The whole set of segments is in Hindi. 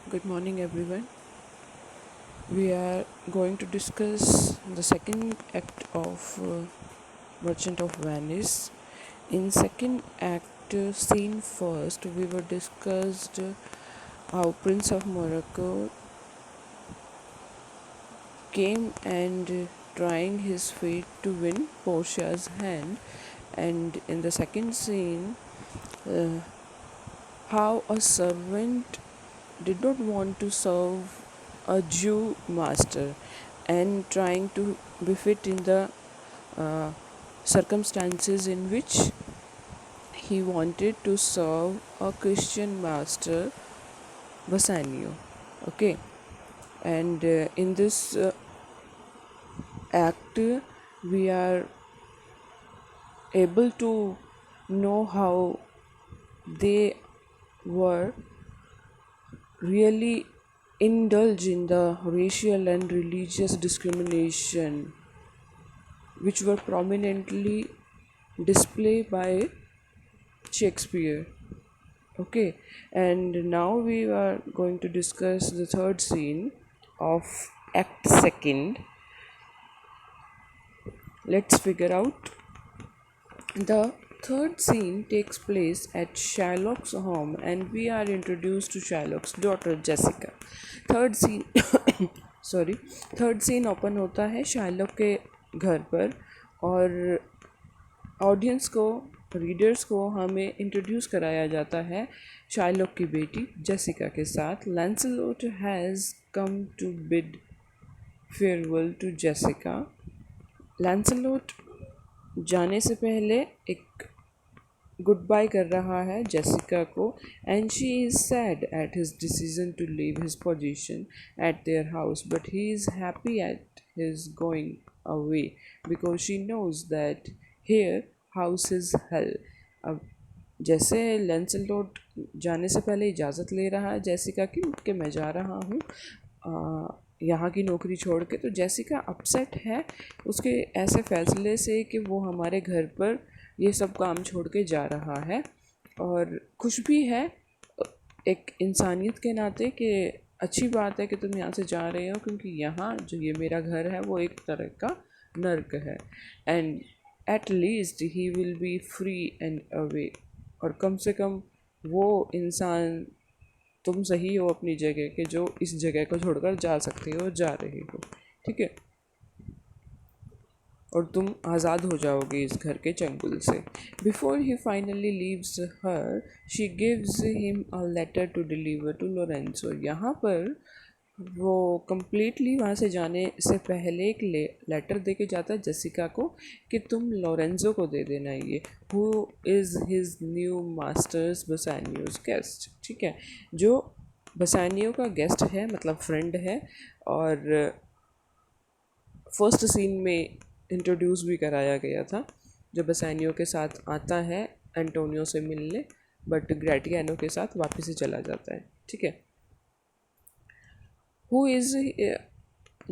Good morning, everyone. We are going to discuss the second act of Merchant of Venice. In second act, scene first, we were discussed how Prince of Morocco came and trying his fate to win Portia's hand, and in the second scene, uh, how a servant did not want to serve a Jew master and trying to befit in the uh, circumstances in which he wanted to serve a Christian master, Bassanio. Okay, and in this act, we are able to know how they were really indulge in the racial and religious discrimination which were prominently displayed by Shakespeare. Okay, and now we are going to discuss the third scene of Act Second. Let's figure out. The third scene takes place at Shylock's home, and we are introduced to Shylock's daughter Jessica. Third scene sorry third scene open होता है शार्लॉक के घर पर, और ऑडियंस को, रीडर्स को हमें इंट्रोड्यूस कराया जाता है शार्लॉक की बेटी जेसिका के साथ. Launcelot has come to bid farewell to Jessica. Launcelot जाने से पहले एक गुड बाय कर रहा है जेसिका को, and she is sad at his decision to leave his position at their house, but he is happy at his going away because she knows that her house is hell. अब जैसे लैंसलॉट जाने से पहले इजाज़त ले रहा है जेसिका की कि मैं जा रहा हूँ यहाँ की नौकरी छोड़ के, तो जेसिका अपसेट है उसके ऐसे फ़ैसले से कि वो हमारे घर पर ये सब काम छोड़ के जा रहा है, और खुश भी है एक इंसानियत के नाते कि अच्छी बात है कि तुम यहाँ से जा रहे हो, क्योंकि यहाँ जो ये मेरा घर है वो एक तरह का नर्क है. And at least he will be free and away, और कम से कम वो इंसान, तुम सही हो अपनी जगह के जो इस जगह को छोड़कर जा सकते हो, जा रहे हो, ठीक है, और तुम आज़ाद हो जाओगे इस घर के चंगुल से. Before he finally leaves her, she gives him a letter to deliver to Lorenzo. यहाँ पर वो कम्प्लीटली वहाँ से जाने से पहले एक लेटर दे के जाता है जेसिका को कि तुम लोरेंजो को दे देना ये, who is his new masters Bassanio's guest. ठीक है, जो बसानियो का गेस्ट है, मतलब फ्रेंड है, और फर्स्ट सीन में इंट्रोड्यूस भी कराया गया था, जो बसानियो के साथ आता है एंटोनियो से मिलने, बट ग्रेटियानो के साथ वापस ही चला जाता है. ठीक है, हु इज़,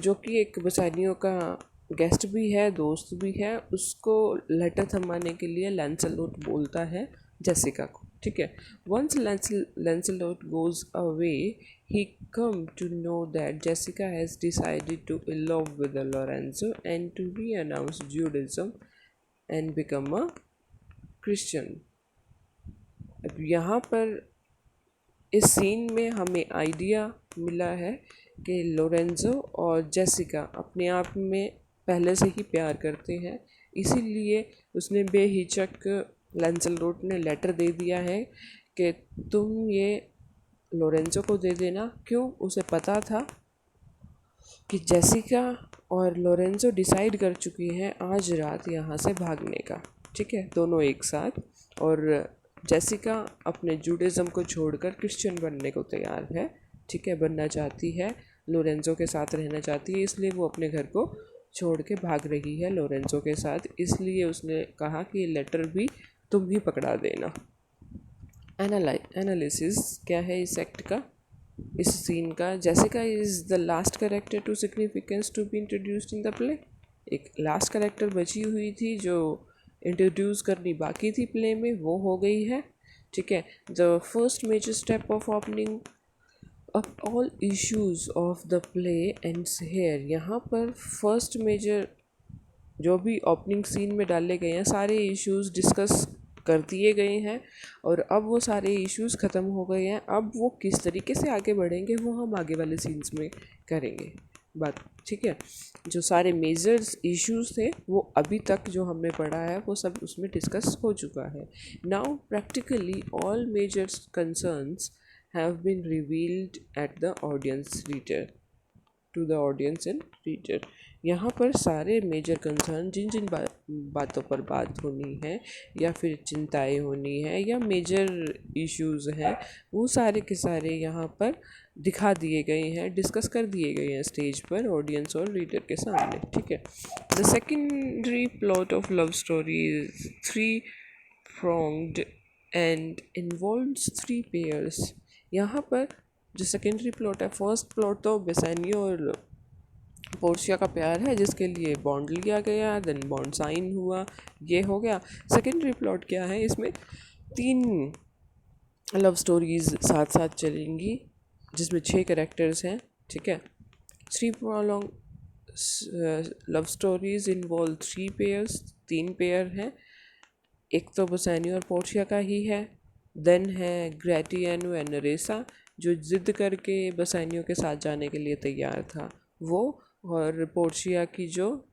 जो कि एक बसानियो का गेस्ट भी है, दोस्त भी है, उसको लेटर थमाने के लिए लैंसलॉट बोलता है जेसिका को. ठीक है, once Launcelot goes away, he come to know that Jessica has decided to elope with Lorenzo and to renounce Judaism and become a Christian. अब यहाँ पर इस सीन में हमें आइडिया मिला है कि लोरेंजो और जेसिका अपने आप में पहले से ही प्यार करते हैं, इसीलिए उसने बेहिचक लैंसलॉट ने लेटर दे दिया है कि तुम ये लोरेंजो को दे देना. क्यों? उसे पता था कि जेसिका और लोरेंजो डिसाइड कर चुकी हैं आज रात यहाँ से भागने का. ठीक है, दोनों एक साथ, और जेसिका अपने जूडिज़म को छोड़कर क्रिश्चियन बनने को तैयार है. ठीक है, बनना चाहती है, लोरेंजो के साथ रहना चाहती है, इसलिए वो अपने घर को छोड़ के भाग रही है लोरेंजो के साथ. इसलिए उसने कहा कि ये लेटर भी तुम ही पकड़ा देना. एनालिसिस क्या है इस एक्ट का, इस सीन का. Jessica is the last character to significance to be introduced in the play. एक लास्ट करेक्टर बची हुई थी जो इंट्रोड्यूस करनी बाकी थी प्ले में, वो हो गई है. ठीक है, the first major step of opening up all issues of the play ends here. यहाँ पर फर्स्ट मेजर जो भी ओपनिंग सीन में डाले गए हैं सारे इश्यूज डिस्कस कर दिए गए हैं, और अब वो सारे इश्यूज ख़त्म हो गए हैं। अब वो किस तरीके से आगे बढ़ेंगे वो हम आगे वाले सीन्स में करेंगे बात, ठीक है। जो सारे मेजर्स इश्यूज थे वो अभी तक जो हमने पढ़ा है वो सब उसमें डिस्कस हो चुका है। Now practically all major concerns have been revealed at the audience reader to the audience and reader. यहाँ पर सारे मेजर कंसर्न जिन जिन बातों पर बात होनी है या फिर चिंताएं होनी है या मेजर इश्यूज हैं वो सारे के सारे यहाँ पर दिखा दिए गए हैं, डिस्कस कर दिए गए हैं स्टेज पर ऑडियंस और रीडर के सामने, ठीक है। The secondary plot of love story is three pronged and involves three pairs। यहाँ पर जो सेकेंडरी प्लॉट है, फर्स्ट प्लॉट तो बेसानियो और पोर्शिया का प्यार है जिसके लिए बॉन्ड लिया गया, देन बॉन्ड साइन हुआ, ये हो गया। सेकेंडरी प्लॉट क्या है, इसमें तीन लव स्टोरीज साथ साथ चलेंगी जिसमें 6 कैरेक्टर्स हैं, ठीक है। Three prolong love stories involve three pairs, 3 pair हैं। एक तो बसानियो और पोर्शिया का ही है, देन है ग्रेटियानो एंड नरेसा जो ज़िद करके बसानियो के साथ जाने के लिए तैयार था वो, और पोर्शिया की जो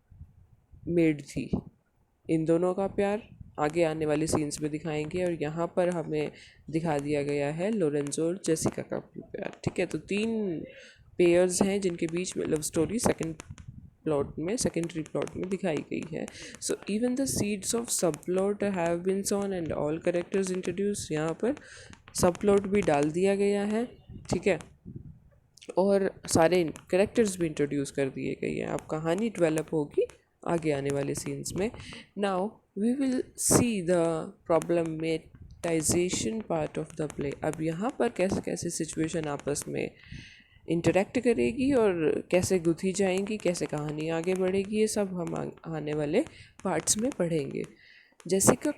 मेड थी। इन दोनों का प्यार आगे आने वाले सीन्स में दिखाएंगे, और यहाँ पर हमें दिखा दिया गया है लोरेंजो और जेसिका का भी प्यार, ठीक है। तो 3 पेयर्स हैं जिनके बीच में लव स्टोरी सेकेंडरी प्लॉट में दिखाई गई है। So even the seeds of sub plot have been sown and all characters introduce. यहाँ पर सब प्लॉट भी डाल दिया गया है, ठीक है, और सारे कैरेक्टर्स भी इंट्रोड्यूस कर दिए गए हैं। अब कहानी डेवलप होगी आगे आने वाले सीन्स में। Now we will see the problematization part of the play. अब यहाँ पर कैसे कैसे सिचुएशन आपस में इंटरेक्ट करेगी और कैसे गुथी जाएंगी, कैसे कहानी आगे बढ़ेगी, ये सब हम आने वाले पार्ट्स में पढ़ेंगे। Jessica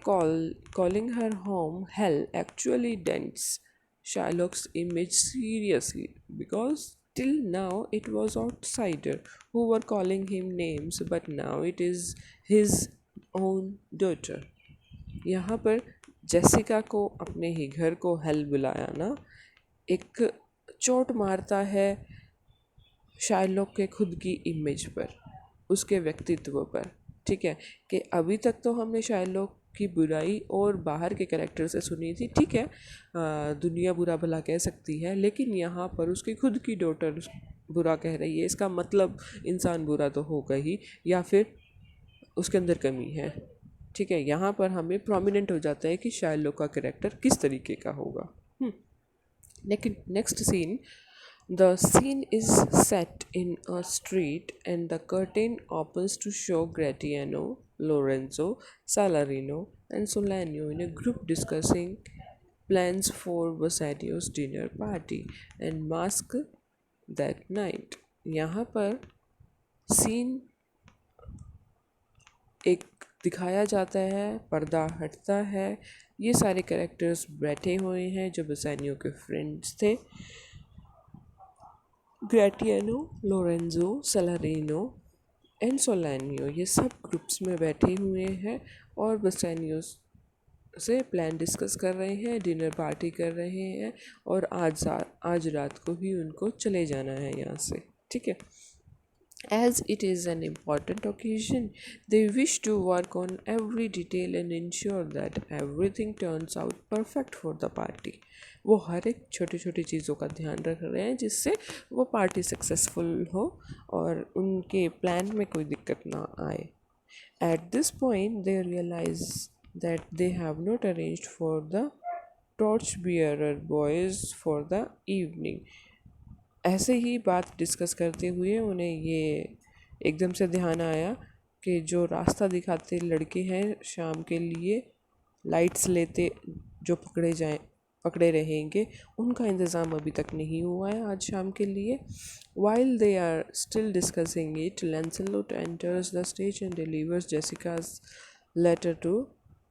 calling her home hell actually dents Shylock's image seriously, because till now it was outsider who were calling him names, but now it is his own daughter। यहाँ पर जेसिका को अपने ही घर को हेल बुलाया ना एक चोट मारता है शार्लॉक के खुद की इमेज पर, उसके व्यक्तित्व पर, ठीक है। कि अभी तक तो हमने शार्लॉक की बुराई और बाहर के कैरेक्टर से सुनी थी, ठीक है, दुनिया बुरा भला कह सकती है, लेकिन यहाँ पर उसकी खुद की डॉटर बुरा कह रही है, इसका मतलब इंसान बुरा तो होगा ही या फिर उसके अंदर कमी है, ठीक है। यहाँ पर हमें प्रोमिनेंट हो जाता है कि शार्लॉक का कैरेक्टर किस तरीके का होगा। Next scene, the scene is set in a street and the curtain opens to show Gratiano, Lorenzo, Salarino and Solanio in a group discussing plans for Bassanio's dinner party and mask that night। यहाँ पर सीन एक दिखाया जाता है, पर्दा हटता है, ये सारे कैरेक्टर्स बैठे हुए हैं जो बसानियो के फ्रेंड्स थे, ग्रेटियानो, लोरेंजो, सलारिनो एंड सोलानियो, ये सब ग्रुप्स में बैठे हुए हैं और बसानियो से प्लान डिस्कस कर रहे हैं, डिनर पार्टी कर रहे हैं, और आज रात को ही उनको चले जाना है यहाँ से, ठीक है। As it is an important occasion, they wish to work on every detail and ensure that everything turns out perfect for the party। वो हर एक छोटी छोटी चीज़ों का ध्यान रख रहे हैं जिससे वो पार्टी सक्सेसफुल हो और उनके प्लान में कोई दिक्कत ना आए। At this point, they realize that they have not arranged for the torchbearer boys for the evening। ऐसे ही बात डिस्कस करते हुए उन्हें ये एकदम से ध्यान आया कि जो रास्ता दिखाते लड़के हैं शाम के लिए लाइट्स लेते जो पकड़े रहेंगे, उनका इंतज़ाम अभी तक नहीं हुआ है आज शाम के लिए। While they are still discussing it, Launcelot enters the stage and delivers Jessica's letter to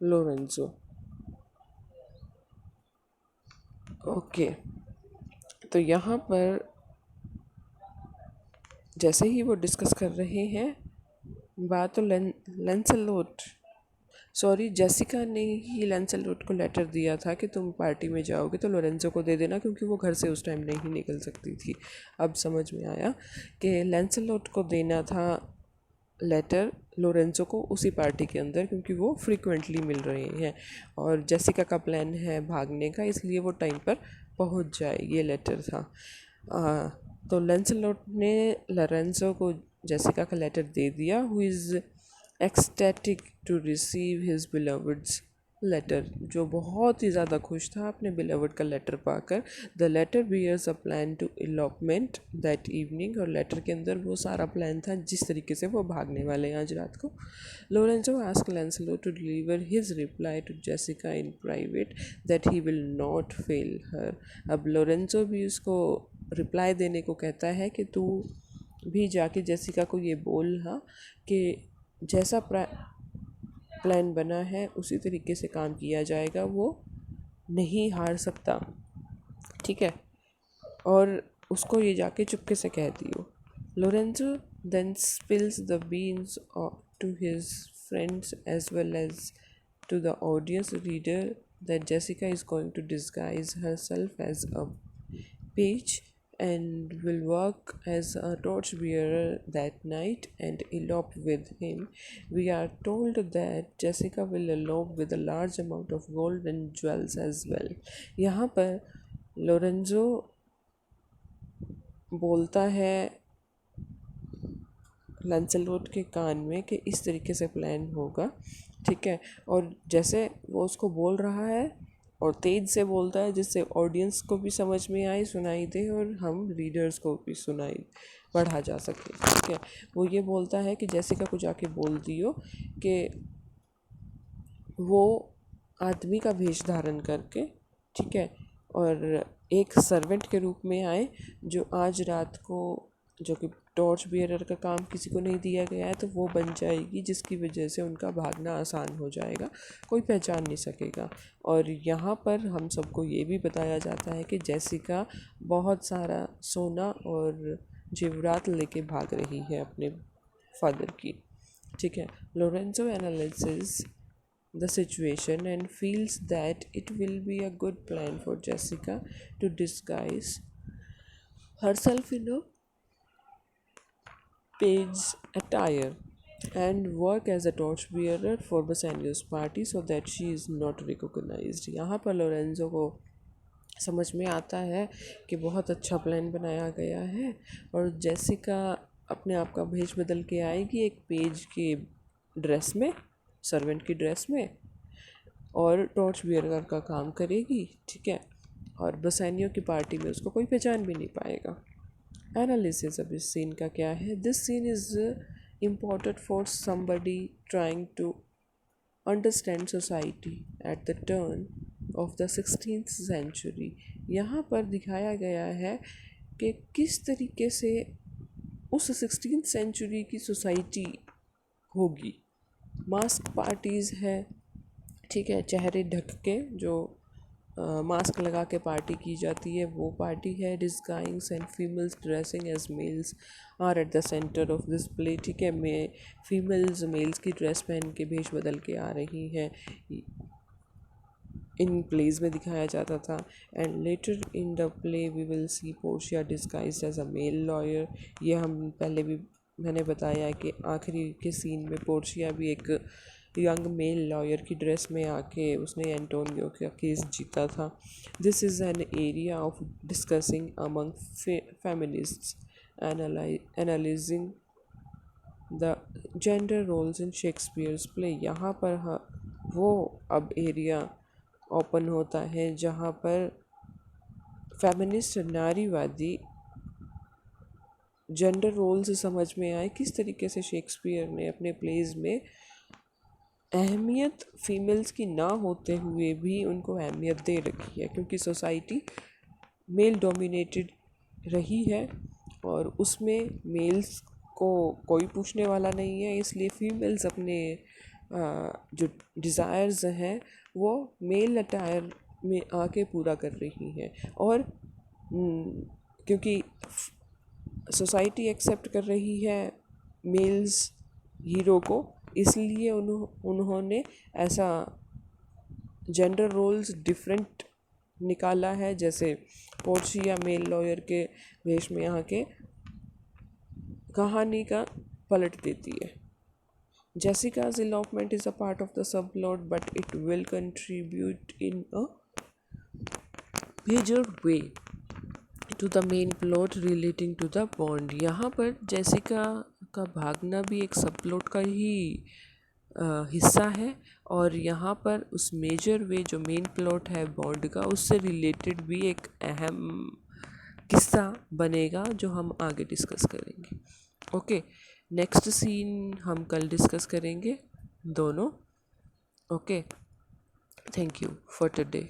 Lorenzo. Okay, तो यहाँ पर जैसे ही वो डिस्कस कर रहे हैं बात, तो लेंसलोट, सॉरी, जेसिका ने ही लेंसलोट को लेटर दिया था कि तुम पार्टी में जाओगे तो लोरेंजो को दे देना, क्योंकि वो घर से उस टाइम नहीं निकल सकती थी। अब समझ में आया कि लेंसलोट को देना था लेटर लोरेंजो को उसी पार्टी के अंदर, क्योंकि वो फ्रीक्वेंटली मिल रहे हैं और जेसिका का प्लान है भागने का, इसलिए वो टाइम पर पहुंच जाए, ये लेटर था। तो लेंसलोट ने लोरेंजो को जेसिका का लेटर दे दिया, who is ecstatic to receive his beloved's letter, जो बहुत ही ज़्यादा खुश था अपने बिलोवड का लेटर पाकर। The letter bears a plan to elopement that evening, और लेटर के अंदर वो सारा प्लान था जिस तरीके से वो भागने वाले हैं आज रात को। Lorenzo ask Launcelot to deliver his reply to Jessica in private that he will not fail her. अब लोरेंजो भी उसको रिप्लाई देने को कहता है कि तू भी जाके जेसिका को ये बोलना कि जैसा प्लान बना है उसी तरीके से काम किया जाएगा, वो नहीं हार सकता, ठीक है, और उसको ये जाके चुपके से कह दियो। Lorenzo then spills the beans to his friends as well as to the audience reader that Jessica is going to disguise herself as a page and will work as a torchbearer that night and elope with him. We are told that Jessica will elope with a large amount of gold and jewels as well. यहाँ पर लोरेंजो बोलता है लैंसलोट के कान में कि इस तरीके से प्लान होगा, ठीक है, और जैसे वो उसको बोल रहा है और तेज़ से बोलता है जिससे ऑडियंस को भी समझ में आए, सुनाई दे, और हम रीडर्स को भी सुनाई पढ़ा जा सके, ठीक है। वो ये बोलता है कि जेसिका को जाके बोल दियो कि वो आदमी का वेश धारण करके, ठीक है, और एक सर्वेंट के रूप में आए, जो आज रात को, जो कि टॉर्च बियरर का काम किसी को नहीं दिया गया है, तो वो बन जाएगी, जिसकी वजह से उनका भागना आसान हो जाएगा, कोई पहचान नहीं सकेगा। और यहाँ पर हम सबको ये भी बताया जाता है कि जेसिका बहुत सारा सोना और जेवरात लेके भाग रही है अपने फादर की, ठीक है। Lorenzo analysis the situation and feels that it will be a good plan for Jessica to disguise herself in a page's attire and work as a torchbearer for Bassanio's party so that she is not recognized. यहाँ पर लोरेंजो को समझ में आता है कि बहुत अच्छा प्लान बनाया गया है और जेसिका अपने आप का भेष बदल के आएगी एक पेज की ड्रेस में, सर्वेंट की ड्रेस में, और टॉर्च बियरर का काम करेगी, ठीक है, और बसानियों की पार्टी में उसको कोई पहचान भी नहीं पाएगा। एनालिसिस अब इस सीन का क्या है। This scene is important for somebody trying to understand society at the turn of the 16th century. यहाँ पर दिखाया गया है कि किस तरीके से उस 16th सेंचुरी की सोसाइटी होगी। मास्क पार्टीज़ है, ठीक है, चेहरे ढक के जो मास्क लगा के पार्टी की जाती है वो पार्टी है। Disguisings and females dressing as males are at the centre of this play, ठीक है, में फीमेल्स मेल्स की ड्रेस पहन के भेष बदल के आ रही हैं, इन प्लेज में दिखाया जाता था। And later in the play we will see Portia disguised as a male lawyer. ये हम पहले भी मैंने बताया है कि आखिरी के सीन में पोर्शिया भी एक यंग मेल लॉयर की ड्रेस में आके उसने एंटोनियो का केस जीता था। This is an area of discussing among feminists analysing the gender roles in Shakespeare's play. यहाँ पर वो अब एरिया ओपन होता है जहाँ पर फेमिनिस्ट नारीवादी जेंडर रोल्स समझ में आए, किस तरीके से शेक्सपियर ने अपने प्लेज में अहमियत फीमेल्स की ना होते हुए भी उनको अहमियत दे रखी है, क्योंकि सोसाइटी मेल डोमिनेटेड रही है और उसमें मेल्स को कोई पूछने वाला नहीं है, इसलिए फीमेल्स अपने जो डिज़ायर्स हैं वो मेल अटायर में आके पूरा कर रही हैं। और क्योंकि सोसाइटी एक्सेप्ट कर रही है मेल्स हीरो को, इसलिए उन्होंने ऐसा जेंडर रोल्स डिफरेंट निकाला है। जैसे पोर्शिया मेल लॉयर के वेश में यहाँ के कहानी का पलट देती है। Jessica's elopement is a part of the subplot, but it will contribute in a major way to the main plot relating to the bond। यहाँ पर जेसिका का भागना भी एक सबप्लॉट का ही हिस्सा है, और यहाँ पर उस मेजर वे जो मेन प्लॉट है बॉन्ड का, उससे रिलेटेड भी एक अहम किस्सा बनेगा जो हम आगे डिस्कस करेंगे। ओके, नेक्स्ट सीन हम कल डिस्कस करेंगे दोनों। Okay, thank you for today.